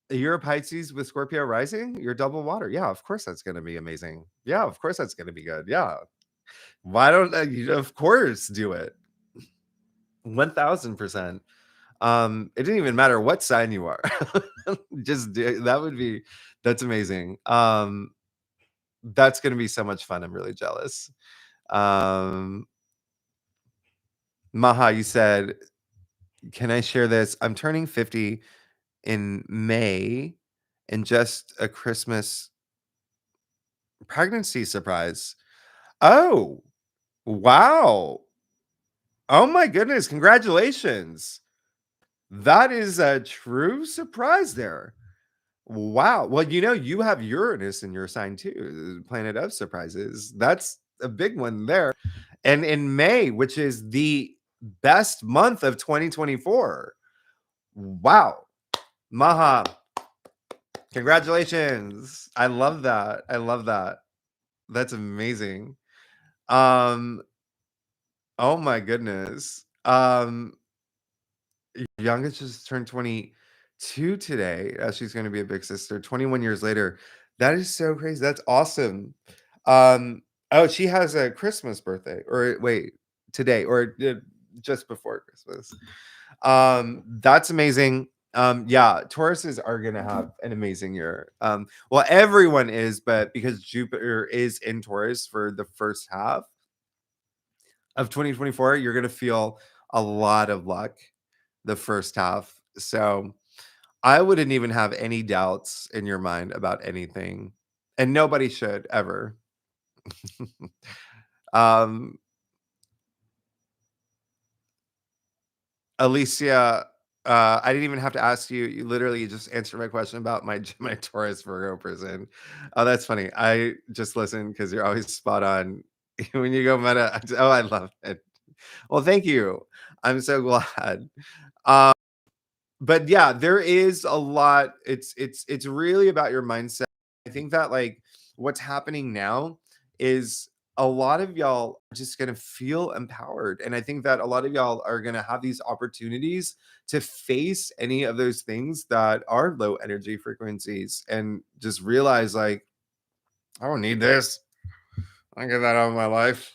You're a Pisces with Scorpio rising. You're double water. Yeah, of course that's going to be amazing. Yeah, of course that's going to be good. Yeah. Why don't you, of course, do it? 1000%. It didn't even matter what sign you are. Just do, that's amazing. That's going to be so much fun. I'm really jealous. Maha, you said, can I share this? I'm turning 50 in May, and just a Christmas pregnancy surprise. Oh, wow. Oh my goodness, congratulations. That is a true surprise there. Wow. Well, you have Uranus in your sign too, the planet of surprises. That's a big one there. And in May, which is the best month of 2024. Wow. Maha, Congratulations. I love that. I love that. That's amazing. Um, oh my goodness. Youngest just turned 22 today. She's going to be a big sister 21 years later. That is so crazy. That's awesome. Um, oh, she has a Christmas birthday, or wait, today, or just before Christmas. That's amazing. Yeah, Tauruses are gonna have an amazing year. Well, everyone is, but because Jupiter is in Taurus for the first half of 2024, you're gonna feel a lot of luck the first half. So I wouldn't even have any doubts in your mind about anything, and nobody should ever. um, Alicia, I didn't even have to ask you. You literally just answered my question about my my Taurus Virgo person. Oh, that's funny. I just listen because you're always spot on. When you go meta, oh, I love it. Well, thank you. I'm so glad. Um, but yeah, there is a lot. It's really about your mindset. I think that like what's happening now is a lot of y'all are just gonna feel empowered. And I think that a lot of y'all are gonna have these opportunities to face any of those things that are low energy frequencies and just realize like, I don't need this. I get that out of my life.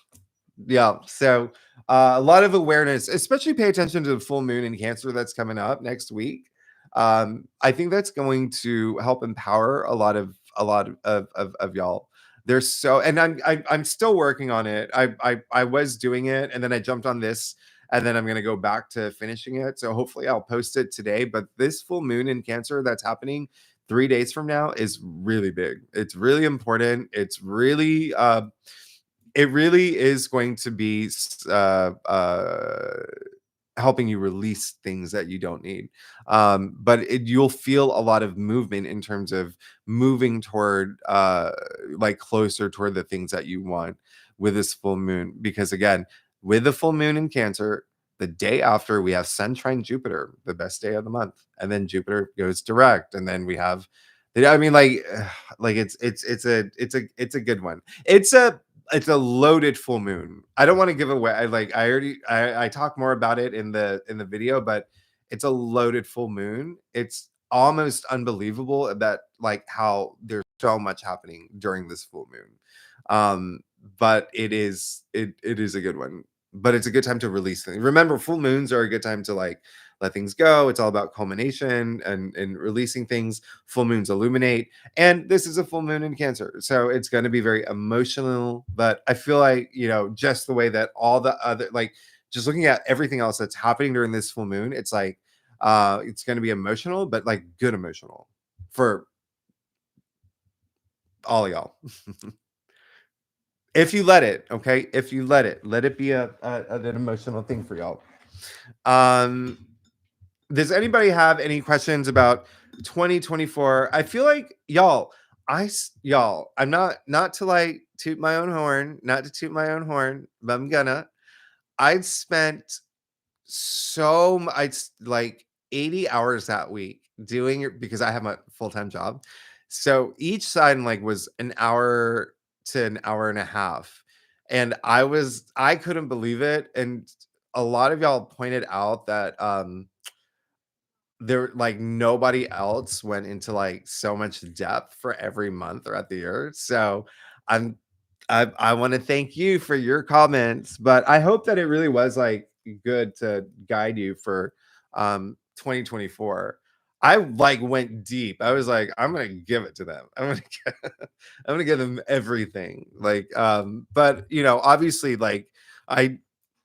Yeah. So a lot of awareness, especially pay attention to the full moon in Cancer that's coming up next week. I think that's going to help empower a lot of y'all. There's so, and I'm still working on it. I was doing it, and then I jumped on this, and then I'm gonna go back to finishing it. So hopefully I'll post it today. But this full moon in Cancer that's happening 3 days from now is really big. It's really important. It really is going to be helping you release things that you don't need. But you'll feel a lot of movement in terms of moving toward like closer toward the things that you want with this full moon. Because again, with the full moon in Cancer, the day after we have Sun trine Jupiter, the best day of the month, and then Jupiter goes direct, and then we have. I mean, like it's a good one. It's a loaded full moon. I don't want to give away. I talk more about it in the video, but it's a loaded full moon. It's almost unbelievable that like how there's so much happening during this full moon. Um, but it is a good one. But it's a good time to release things. Remember, full moons are a good time to like let things go. It's all about culmination and releasing things. Full moons illuminate, and this is a full moon in Cancer, so it's going to be very emotional. But I feel like, just the way that all the other, like, just looking at everything else that's happening during this full moon, it's like it's going to be emotional, but like good emotional for all of y'all. If you let it, okay, if you let it be an emotional thing for y'all. um does anybody have any questions about 2024? I feel like y'all, I'm not to like toot my own horn, not to toot my own horn, but I'm gonna. I'd spent I'd like 80 hours that week doing it because I have my full-time job. So each side like was an hour to an hour and a half. And I couldn't believe it. And a lot of y'all pointed out that there like nobody else went into like so much depth for every month throughout the year. So I'm I want to thank you for your comments, but I hope that it really was like good to guide you for 2024. I like went deep. I was like, I'm gonna give it to them. I'm gonna give them everything. Like, but obviously, like I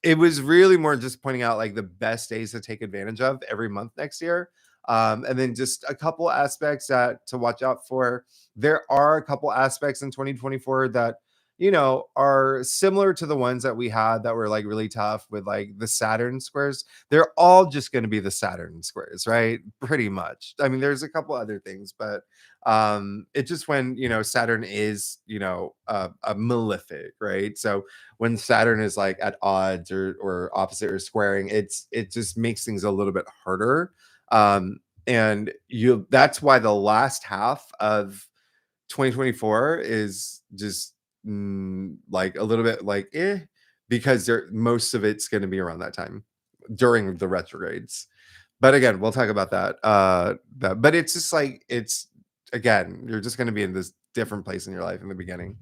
it was really more just pointing out like the best days to take advantage of every month next year. And then just a couple aspects that to watch out for. There are a couple aspects in 2024 that are similar to the ones that we had that were like really tough with like the Saturn squares. They're all just going to be the Saturn squares, right? Pretty much. I mean, there's a couple other things, but it just when Saturn is a malefic, right? So when Saturn is like at odds or opposite or squaring, it just makes things a little bit harder. And that's why the last half of 2024 is just like a little bit like because most of it's going to be around that time during the retrogrades. But again, we'll talk about that. But it's just like again, you're just going to be in this different place in your life in the beginning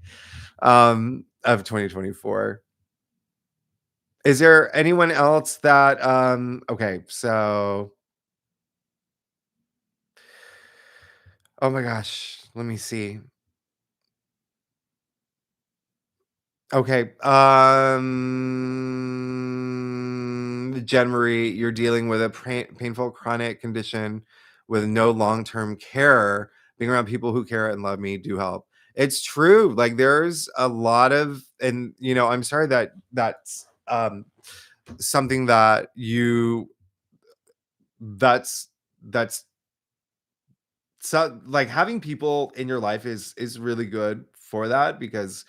of 2024. Is there anyone else that okay, so oh my gosh, let me see. Okay. January, you're dealing with a painful chronic condition with no long-term care. Being around people who care and love me do help. It's true. Like there's a lot of, and I'm sorry that that's something that that's so like having people in your life is really good for that because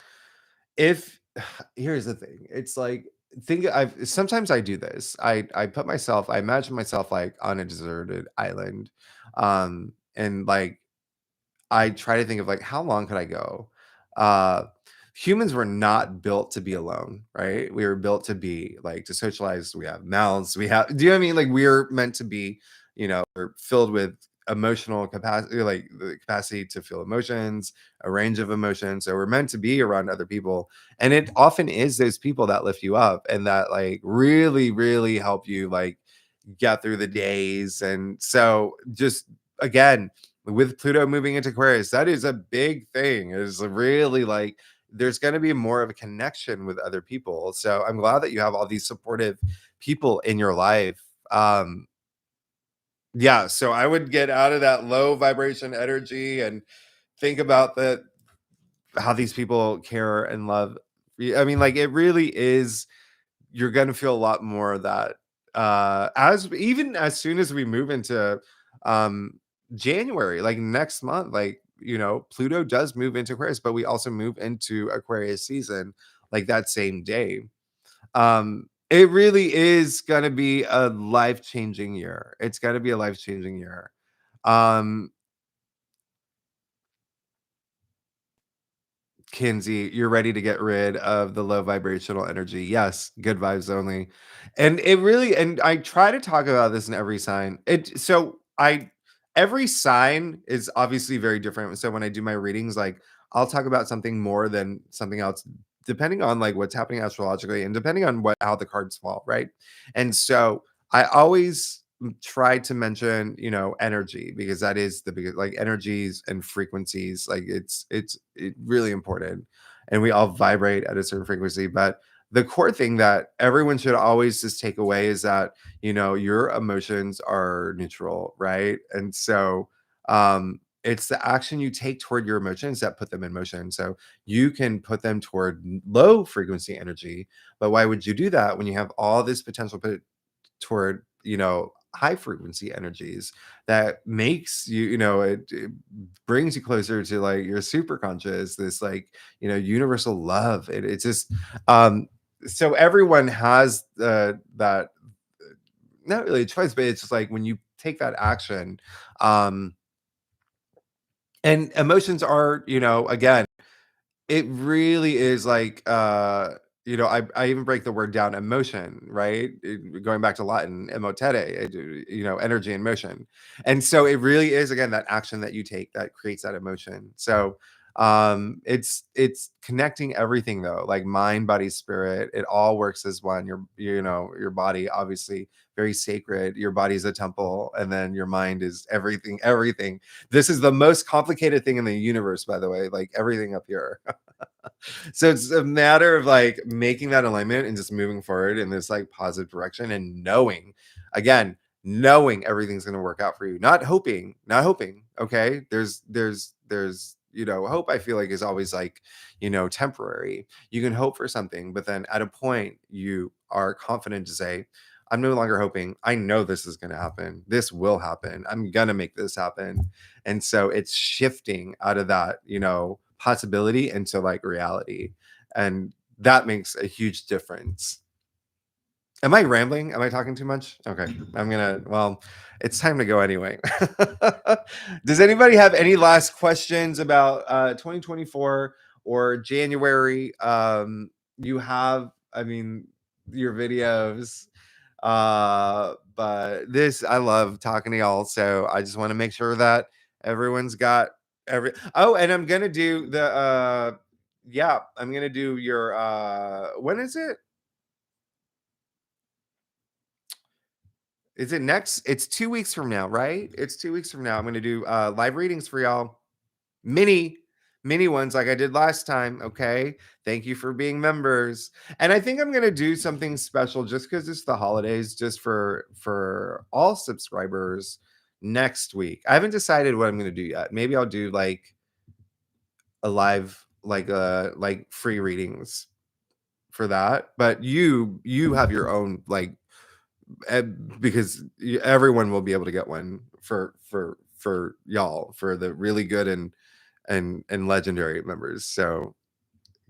if here's the thing, it's like I've sometimes I do this. I imagine myself like on a deserted island. And like I try to think of like how long could I go? Uh Humans were not built to be alone, right? We were built to be like to socialize. We have mouths, do you know what I mean? Like we're meant to be, we're filled with emotional capacity, like the capacity to feel emotions, a range of emotions. So we're meant to be around other people. And it often is those people that lift you up and that like really, really help you like get through the days. And so just again, with Pluto moving into Aquarius, that is a big thing. It's really like there's going to be more of a connection with other people. So I'm glad that you have all these supportive people in your life. Yeah, so I would get out of that low vibration energy and think about how these people care and love. I mean, like it really is. You're going to feel a lot more of that as even as soon as we move into um January, like next month, like Pluto does move into Aquarius, but we also move into Aquarius season like that same day. It really is going to be a life-changing year. It's going to be a life-changing year. um Kinsey, you're ready to get rid of the low vibrational energy. Yes, good vibes only. And it really, and I try to talk about this in every sign. Every sign is obviously very different. So when I do my readings, like I'll talk about something more than something else, depending on like what's happening astrologically and depending on how the cards fall, right? And so I always try to mention energy because that is the biggest, like energies and frequencies, like it's really important and we all vibrate at a certain frequency. But the core thing that everyone should always just take away is that your emotions are neutral, right? And so it's the action you take toward your emotions that put them in motion. So you can put them toward low frequency energy, but why would you do that when you have all this potential toward high frequency energies that makes it brings you closer to like your super conscious, this like universal love. It's just um so everyone has that not really a choice, but it's just like when you take that action, um and emotions are again, it really is like, I even break the word down, emotion, right? Going back to Latin, emotere, energy and motion. And so it really is, again, that action that you take that creates that emotion. So it's connecting everything though, like mind, body, spirit. It all works as one. Your body, obviously, very sacred. Your body is a temple, and then your mind is everything. This is the most complicated thing in the universe, by the way, like everything up here. So it's a matter of like making that alignment and just moving forward in this like positive direction and knowing everything's going to work out for you, not hoping. Okay, there's hope, I feel like, is always like temporary. You can hope for something, but then at a point you are confident to say, I'm no longer hoping. I know this is going to happen. This will happen. I'm going to make this happen. And so it's shifting out of that, possibility into like reality. And that makes a huge difference. Am I rambling? Am I talking too much? Okay. Well, it's time to go anyway. Does anybody have any last questions about 2024 or January? You have, I mean, your videos. But this, I love talking to y'all. So I just want to make sure that everyone's got oh, and I'm gonna do I'm gonna do your when is it? Is it next? It's 2 weeks from now, right? It's 2 weeks from now. I'm gonna do live readings for y'all. Mini, mini ones like I did last time. Okay. Thank you for being members. And I think I'm gonna do something special just because it's the holidays, just for all subscribers next week. I haven't decided what I'm gonna do yet. Maybe I'll do like a live, like free readings for that. But you have your own like eh, because everyone will be able to get one for y'all for the really good and legendary members. So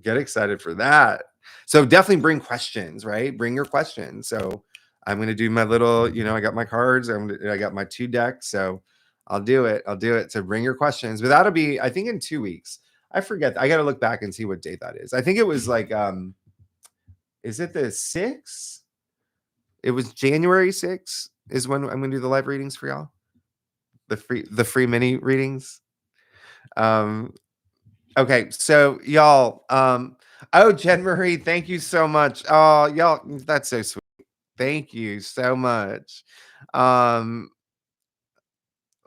get excited for that. So definitely bring questions, right? Bring your questions. So I'm gonna do my little, I got my cards. I got my 2 decks. So I'll do it. I'll do it. So bring your questions. But that'll be, I think, in 2 weeks. I forget. I got to look back and see what date that is. I think it was like, is it the 6th? It was January 6th is when I'm gonna do the live readings for y'all. The free mini readings. Um, okay, so y'all, oh, Jen Marie, thank you so much. Oh, y'all, that's so sweet. Thank you so much. Um,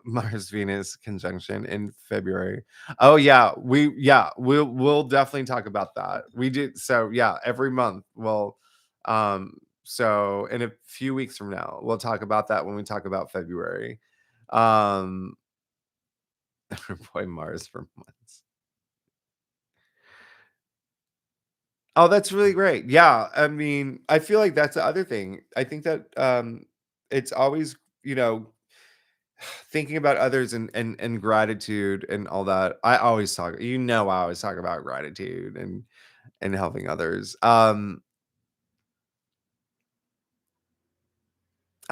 Mars Venus conjunction in February. Oh we'll definitely talk about that. We did so yeah, every month so in a few weeks from now, we'll talk about that when we talk about February. Um boy Mars for months. Oh, that's really great. Yeah, I mean, I feel like that's the other thing. I think that it's always, you know, thinking about others and gratitude and all that. I always talk, I always talk about gratitude and helping others. I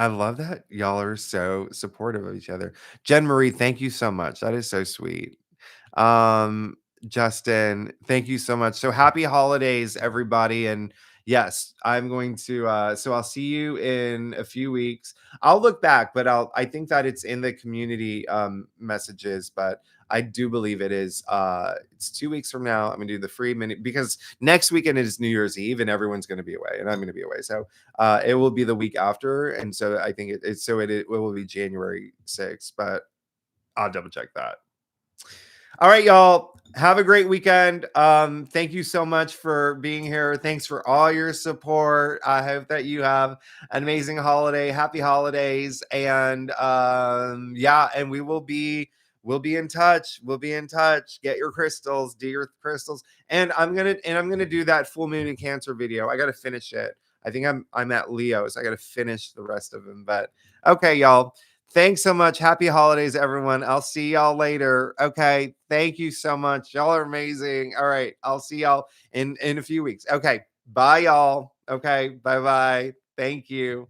love that y'all are so supportive of each other. Jen Marie, thank you so much. That is so sweet. Um, Justin, thank you so much. So happy holidays, everybody. And yes, I'm going to so I'll see you in a few weeks. I'll look back, but I think that it's in the community messages, but I do believe it is it's 2 weeks from now. I'm gonna do the free minute because next weekend is New Year's Eve and everyone's gonna be away and I'm gonna be away. So it will be the week after. And so I think it will be January 6th, but I'll double check that. All right, y'all. Have a great weekend. Thank you so much for being here. Thanks for all your support. I hope that you have an amazing holiday. Happy holidays. And and we'll be in touch. We'll be in touch. Get your crystals, do your crystals. And I'm gonna do that full moon in Cancer video. I gotta finish it. I think I'm at Leo, so I gotta finish the rest of them. But okay, y'all. Thanks so much. Happy holidays, everyone. I'll see y'all later. Okay. Thank you so much. Y'all are amazing. All right. I'll see y'all in a few weeks. Okay. Bye, y'all. Okay. Bye bye. Thank you.